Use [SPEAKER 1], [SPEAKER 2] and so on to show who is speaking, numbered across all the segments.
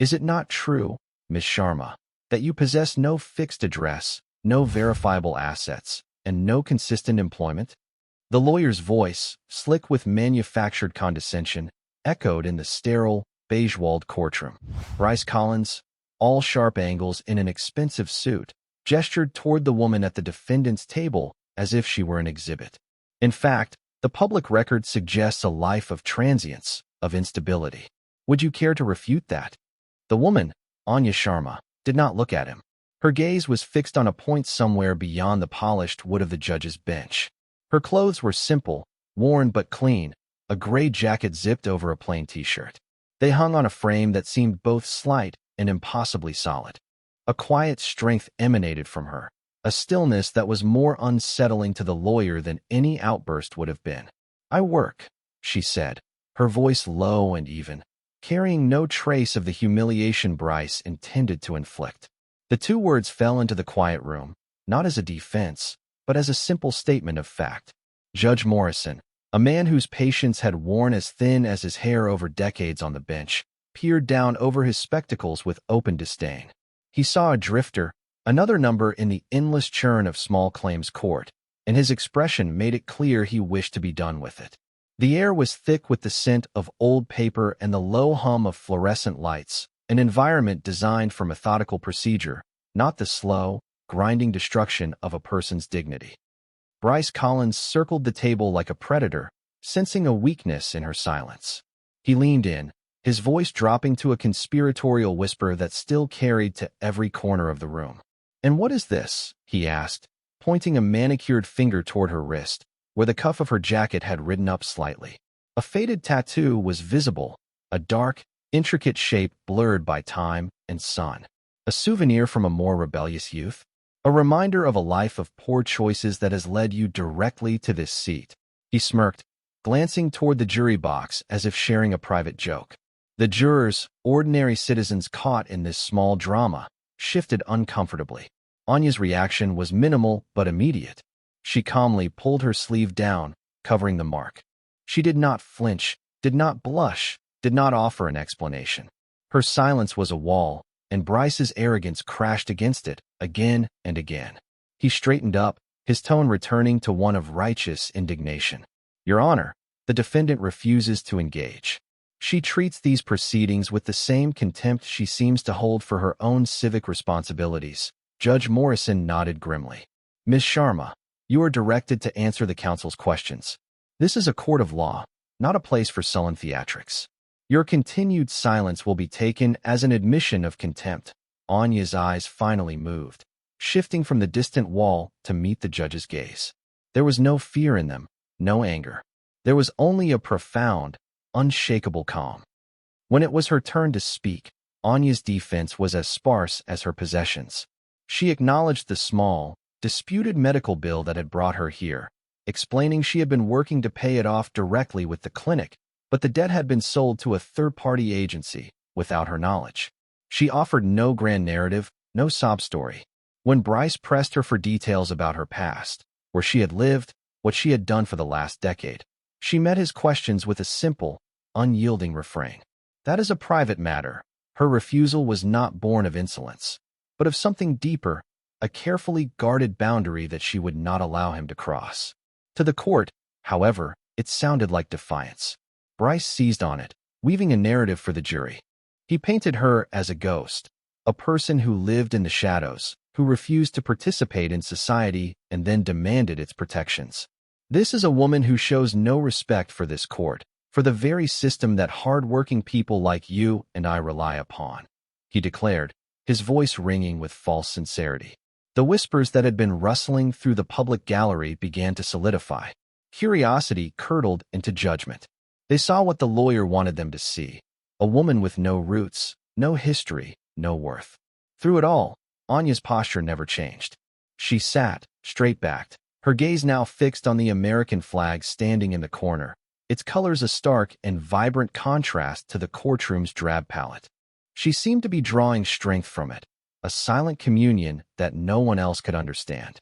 [SPEAKER 1] Is it not true, Miss Sharma, that you possess no fixed address, no verifiable assets, and no consistent employment?" The lawyer's voice, slick with manufactured condescension, echoed in the sterile, beige-walled courtroom. Bryce Collins, all sharp angles in an expensive suit, gestured toward the woman at the defendant's table as if she were an exhibit. In fact, the public record suggests a life of transience, of instability. Would you care to refute that? The woman, Anya Sharma, did not look at him. Her gaze was fixed on a point somewhere beyond the polished wood of the judge's bench. Her clothes were simple, worn but clean, a gray jacket zipped over a plain t-shirt. They hung on a frame that seemed both slight and impossibly solid. A quiet strength emanated from her, a stillness that was more unsettling to the lawyer than any outburst would have been. "I work," she said, her voice low and even, carrying no trace of the humiliation Bryce intended to inflict. The two words fell into the quiet room, not as a defense, but as a simple statement of fact. Judge Morrison, a man whose patience had worn as thin as his hair over decades on the bench, peered down over his spectacles with open disdain. He saw a drifter, another number in the endless churn of small claims court, and his expression made it clear he wished to be done with it. The air was thick with the scent of old paper and the low hum of fluorescent lights, an environment designed for methodical procedure, not the slow, grinding destruction of a person's dignity. Bryce Collins circled the table like a predator, sensing a weakness in her silence. He leaned in, his voice dropping to a conspiratorial whisper that still carried to every corner of the room. "And what is this?" he asked, pointing a manicured finger toward her wrist, where the cuff of her jacket had ridden up slightly. A faded tattoo was visible, a dark, intricate shape blurred by time and sun. A souvenir from a more rebellious youth? A reminder of a life of poor choices that has led you directly to this seat. He smirked, glancing toward the jury box as if sharing a private joke. The jurors, ordinary citizens caught in this small drama, shifted uncomfortably. Anya's reaction was minimal but immediate. She calmly pulled her sleeve down, covering the mark. She did not flinch, did not blush, did not offer an explanation. Her silence was a wall, and Bryce's arrogance crashed against it, again and again. He straightened up, his tone returning to one of righteous indignation. "Your Honor, the defendant refuses to engage. She treats these proceedings with the same contempt she seems to hold for her own civic responsibilities." Judge Morrison nodded grimly. "Ms. Sharma, you are directed to answer the counsel's questions. This is a court of law, not a place for sullen theatrics. Your continued silence will be taken as an admission of contempt." Anya's eyes finally moved, shifting from the distant wall to meet the judge's gaze. There was no fear in them, no anger. There was only a profound, unshakable calm. When it was her turn to speak, Anya's defense was as sparse as her possessions. She acknowledged the small, disputed medical bill that had brought her here, explaining she had been working to pay it off directly with the clinic, but the debt had been sold to a third-party agency, without her knowledge. She offered no grand narrative, no sob story. When Bryce pressed her for details about her past, where she had lived, what she had done for the last decade, she met his questions with a simple, unyielding refrain. That is a private matter. Her refusal was not born of insolence, but of something deeper, a carefully guarded boundary that she would not allow him to cross. To the court, however, it sounded like defiance. Bryce seized on it, weaving a narrative for the jury. He painted her as a ghost, a person who lived in the shadows, who refused to participate in society and then demanded its protections. "This is a woman who shows no respect for this court, for the very system that hard-working people like you and I rely upon," he declared, his voice ringing with false sincerity. The whispers that had been rustling through the public gallery began to solidify. Curiosity curdled into judgment. They saw what the lawyer wanted them to see, a woman with no roots, no history, no worth. Through it all, Anya's posture never changed. She sat, straight-backed, her gaze now fixed on the American flag standing in the corner, its colors a stark and vibrant contrast to the courtroom's drab palette. She seemed to be drawing strength from it, a silent communion that no one else could understand.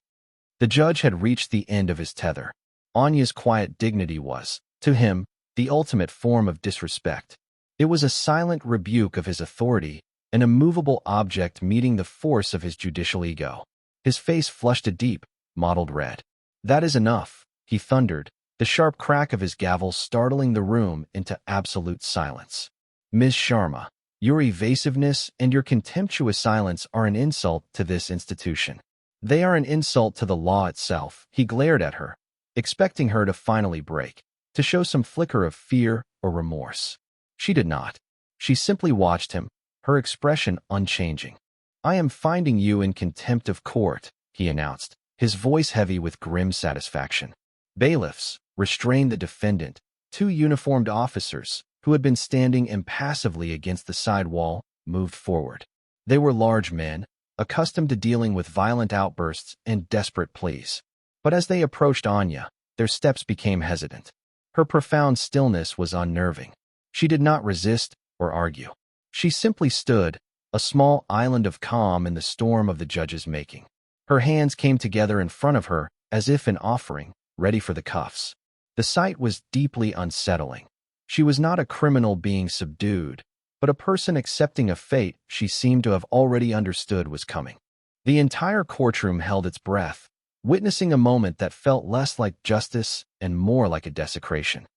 [SPEAKER 1] The judge had reached the end of his tether. Anya's quiet dignity was, to him, the ultimate form of disrespect. It was a silent rebuke of his authority, an immovable object meeting the force of his judicial ego. His face flushed a deep, mottled red. "That is enough," he thundered, the sharp crack of his gavel startling the room into absolute silence. "Ms. Sharma, your evasiveness and your contemptuous silence are an insult to this institution. They are an insult to the law itself." He glared at her, expecting her to finally break, to show some flicker of fear or remorse. She did not. She simply watched him, her expression unchanging. "I am finding you in contempt of court," he announced, his voice heavy with grim satisfaction. Bailiffs restrained the defendant. Two uniformed officers, who had been standing impassively against the side wall, moved forward. They were large men, accustomed to dealing with violent outbursts and desperate pleas. But as they approached Anya, their steps became hesitant. Her profound stillness was unnerving. She did not resist or argue. She simply stood, a small island of calm in the storm of the judge's making. Her hands came together in front of her as if an offering, ready for the cuffs. The sight was deeply unsettling. She was not a criminal being subdued, but a person accepting a fate she seemed to have already understood was coming. The entire courtroom held its breath, witnessing a moment that felt less like justice and more like a desecration.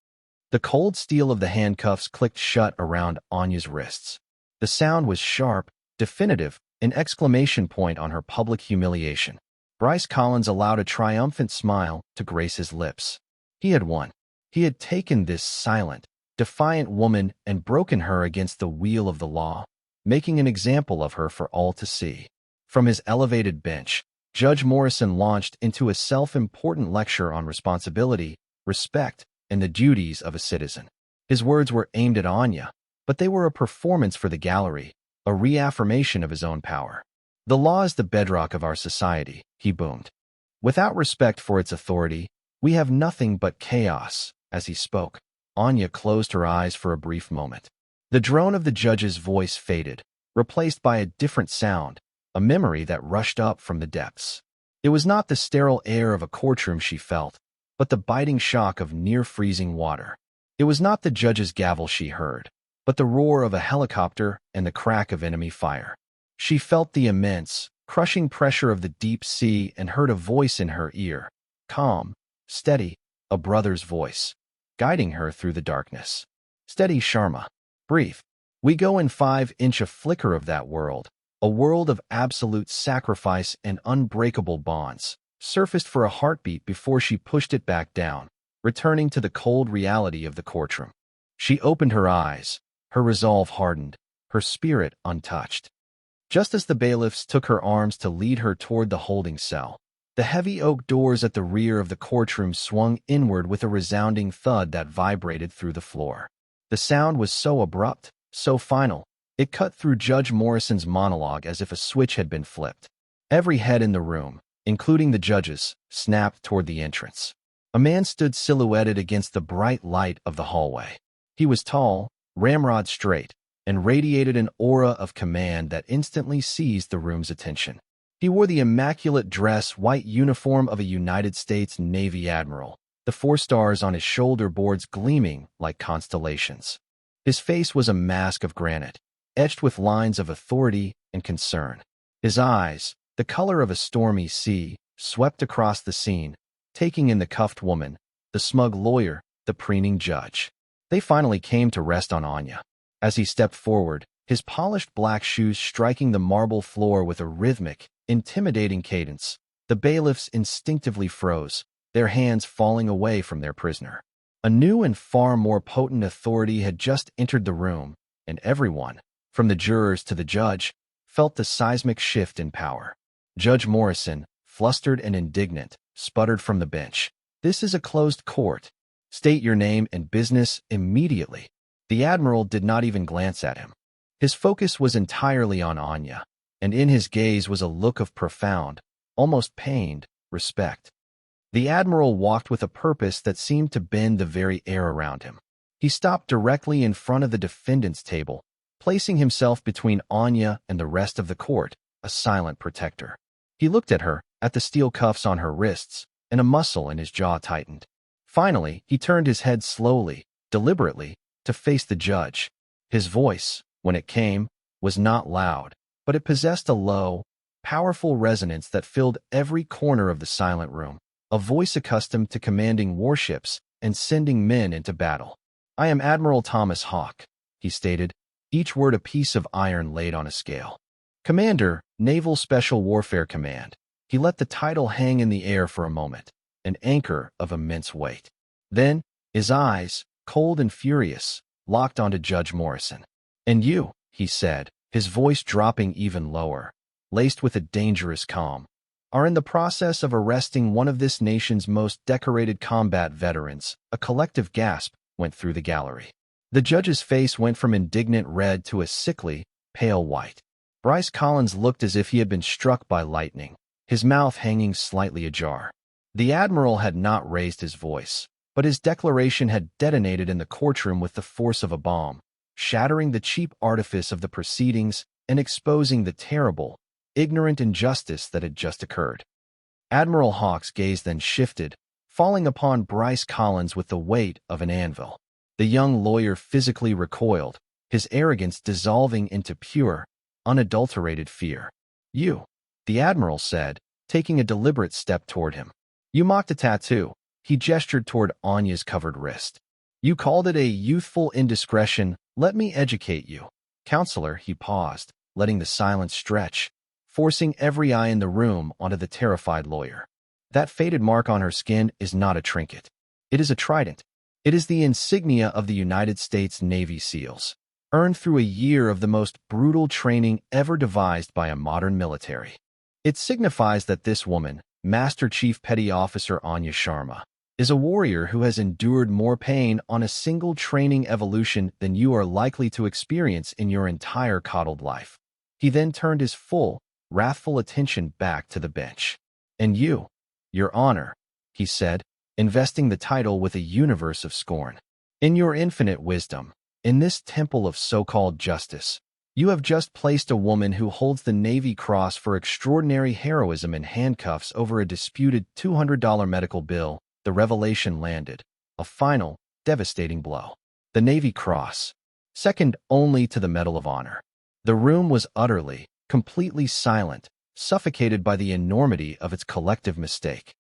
[SPEAKER 1] The cold steel of the handcuffs clicked shut around Anya's wrists. The sound was sharp, definitive, an exclamation point on her public humiliation. Bryce Collins allowed a triumphant smile to grace his lips. He had won. He had taken this silent, defiant woman and broken her against the wheel of the law, making an example of her for all to see. From his elevated bench, Judge Morrison launched into a self-important lecture on responsibility, respect, and the duties of a citizen. His words were aimed at Anya, but they were a performance for the gallery, a reaffirmation of his own power. "The law is the bedrock of our society," he boomed. "Without respect for its authority, we have nothing but chaos." As he spoke, Anya closed her eyes for a brief moment. The drone of the judge's voice faded, replaced by a different sound, a memory that rushed up from the depths. It was not the sterile air of a courtroom she felt, but the biting shock of near-freezing water. It was not the judge's gavel she heard, but the roar of a helicopter and the crack of enemy fire. She felt the immense, crushing pressure of the deep sea and heard a voice in her ear, calm, steady, a brother's voice, guiding her through the darkness. "Steady, Sharma. Breathe. We go in 5-inch a flicker of that world, a world of absolute sacrifice and unbreakable bonds, surfaced for a heartbeat before she pushed it back down, returning to the cold reality of the courtroom. She opened her eyes, her resolve hardened, her spirit untouched. Just as the bailiffs took her arms to lead her toward the holding cell, the heavy oak doors at the rear of the courtroom swung inward with a resounding thud that vibrated through the floor. The sound was so abrupt, so final, it cut through Judge Morrison's monologue as if a switch had been flipped. Every head in the room, including the judges, snapped toward the entrance. A man stood silhouetted against the bright light of the hallway. He was tall, ramrod straight, and radiated an aura of command that instantly seized the room's attention. He wore the immaculate dress white uniform of a United States Navy Admiral, the 4 stars on his shoulder boards gleaming like constellations. His face was a mask of granite, etched with lines of authority and concern. His eyes, the color of a stormy sea, swept across the scene, taking in the cuffed woman, the smug lawyer, the preening judge. They finally came to rest on Anya. As he stepped forward, his polished black shoes striking the marble floor with a rhythmic, intimidating cadence, the bailiffs instinctively froze, their hands falling away from their prisoner. A new and far more potent authority had just entered the room, and everyone, from the jurors to the judge, felt the seismic shift in power. Judge Morrison, flustered and indignant, sputtered from the bench. "This is a closed court. State your name and business immediately." The Admiral did not even glance at him. His focus was entirely on Anya, and in his gaze was a look of profound, almost pained, respect. The Admiral walked with a purpose that seemed to bend the very air around him. He stopped directly in front of the defendant's table, placing himself between Anya and the rest of the court, a silent protector. He looked at her, at the steel cuffs on her wrists, and a muscle in his jaw tightened. Finally, he turned his head slowly, deliberately, to face the judge. His voice, when it came, was not loud, but it possessed a low, powerful resonance that filled every corner of the silent room, a voice accustomed to commanding warships and sending men into battle. "I am Admiral Thomas Hawke," he stated, each word a piece of iron laid on a scale. "Commander, Naval Special Warfare Command." He let the title hang in the air for a moment, an anchor of immense weight. Then, his eyes, cold and furious, locked onto Judge Morrison. "And you," he said, his voice dropping even lower, laced with a dangerous calm, "are in the process of arresting one of this nation's most decorated combat veterans." A collective gasp went through the gallery. The judge's face went from indignant red to a sickly, pale white. Bryce Collins looked as if he had been struck by lightning, his mouth hanging slightly ajar. The Admiral had not raised his voice, but his declaration had detonated in the courtroom with the force of a bomb, shattering the cheap artifice of the proceedings and exposing the terrible, ignorant injustice that had just occurred. Admiral Hawke's gaze then shifted, falling upon Bryce Collins with the weight of an anvil. The young lawyer physically recoiled, his arrogance dissolving into pure, unadulterated fear. "You," the Admiral said, taking a deliberate step toward him. "You mocked a tattoo." He gestured toward Anya's covered wrist. "You called it a youthful indiscretion. Let me educate you." "Counselor," he paused, letting the silence stretch, forcing every eye in the room onto the terrified lawyer. "That faded mark on her skin is not a trinket. It is a trident. It is the insignia of the United States Navy SEALs, earned through a year of the most brutal training ever devised by a modern military. It signifies that this woman, Master Chief Petty Officer Anya Sharma, is a warrior who has endured more pain on a single training evolution than you are likely to experience in your entire coddled life." He then turned his full, wrathful attention back to the bench. "And you, Your Honor," he said, investing the title with a universe of scorn. "In your infinite wisdom, in this temple of so-called justice, you have just placed a woman who holds the Navy Cross for extraordinary heroism in handcuffs over a disputed $200 medical bill." The revelation landed, a final, devastating blow. The Navy Cross, second only to the Medal of Honor. The room was utterly, completely silent, suffocated by the enormity of its collective mistake.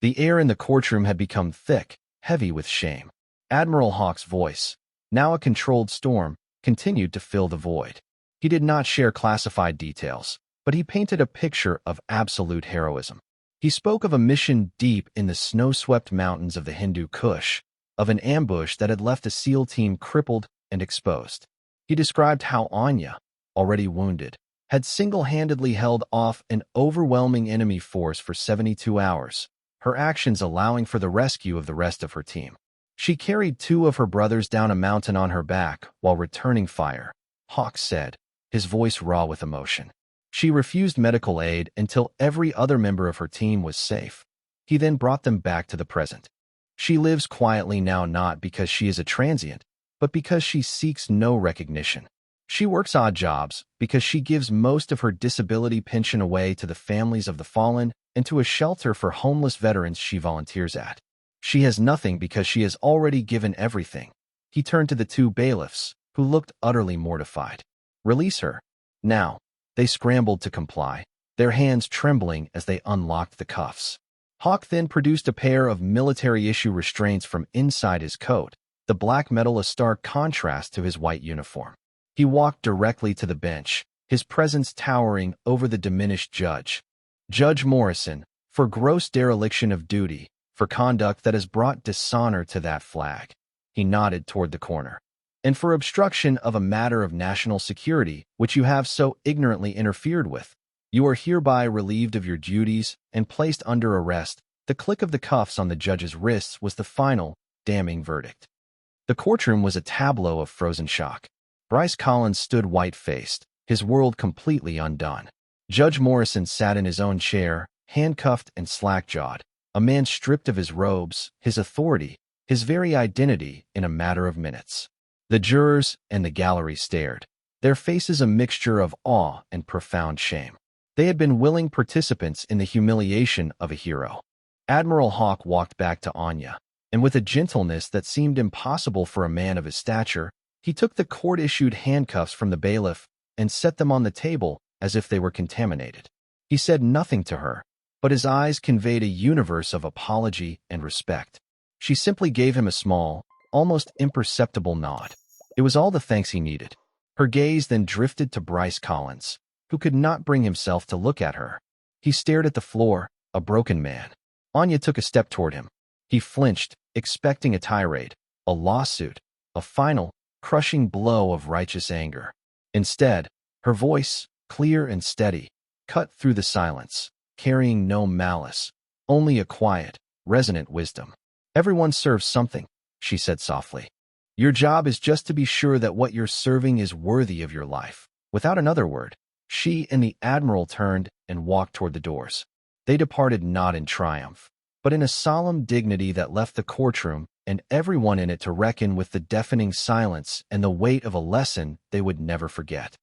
[SPEAKER 1] The air in the courtroom had become thick, heavy with shame. Admiral Hawke's voice, now a controlled storm, continued to fill the void. He did not share classified details, but he painted a picture of absolute heroism. He spoke of a mission deep in the snow-swept mountains of the Hindu Kush, of an ambush that had left a SEAL team crippled and exposed. He described how Anya, already wounded, had single-handedly held off an overwhelming enemy force for 72 hours, her actions allowing for the rescue of the rest of her team. "She carried 2 of her brothers down a mountain on her back while returning fire," Hawke said, his voice raw with emotion. "She refused medical aid until every other member of her team was safe." He then brought them back to the present. "She lives quietly now not because she is a transient, but because she seeks no recognition. She works odd jobs because she gives most of her disability pension away to the families of the fallen and to a shelter for homeless veterans she volunteers at. She has nothing because she has already given everything." He turned to the 2 bailiffs, who looked utterly mortified. "Release her. Now." They scrambled to comply, their hands trembling as they unlocked the cuffs. Hawke then produced a pair of military-issue restraints from inside his coat, the black metal a stark contrast to his white uniform. He walked directly to the bench, his presence towering over the diminished judge. "Judge Morrison, for gross dereliction of duty, for conduct that has brought dishonor to that flag." He nodded toward the corner. "And for obstruction of a matter of national security, which you have so ignorantly interfered with, you are hereby relieved of your duties and placed under arrest." The click of the cuffs on the judge's wrists was the final, damning verdict. The courtroom was a tableau of frozen shock. Bryce Collins stood white-faced, his world completely undone. Judge Morrison sat in his own chair, handcuffed and slack-jawed, a man stripped of his robes, his authority, his very identity in a matter of minutes. The jurors and the gallery stared, their faces a mixture of awe and profound shame. They had been willing participants in the humiliation of a hero. Admiral Hawke walked back to Anya, and with a gentleness that seemed impossible for a man of his stature, he took the court-issued handcuffs from the bailiff and set them on the table as if they were contaminated. He said nothing to her, but his eyes conveyed a universe of apology and respect. She simply gave him a small, almost imperceptible nod. It was all the thanks he needed. Her gaze then drifted to Bryce Collins, who could not bring himself to look at her. He stared at the floor, a broken man. Anya took a step toward him. He flinched, expecting a tirade, a lawsuit, a final, crushing blow of righteous anger. Instead, her voice, clear and steady, cut through the silence, carrying no malice, only a quiet, resonant wisdom. "Everyone serves something," she said softly. "Your job is just to be sure that what you're serving is worthy of your life." Without another word, she and the Admiral turned and walked toward the doors. They departed not in triumph, but in a solemn dignity that left the courtroom and everyone in it to reckon with the deafening silence and the weight of a lesson they would never forget.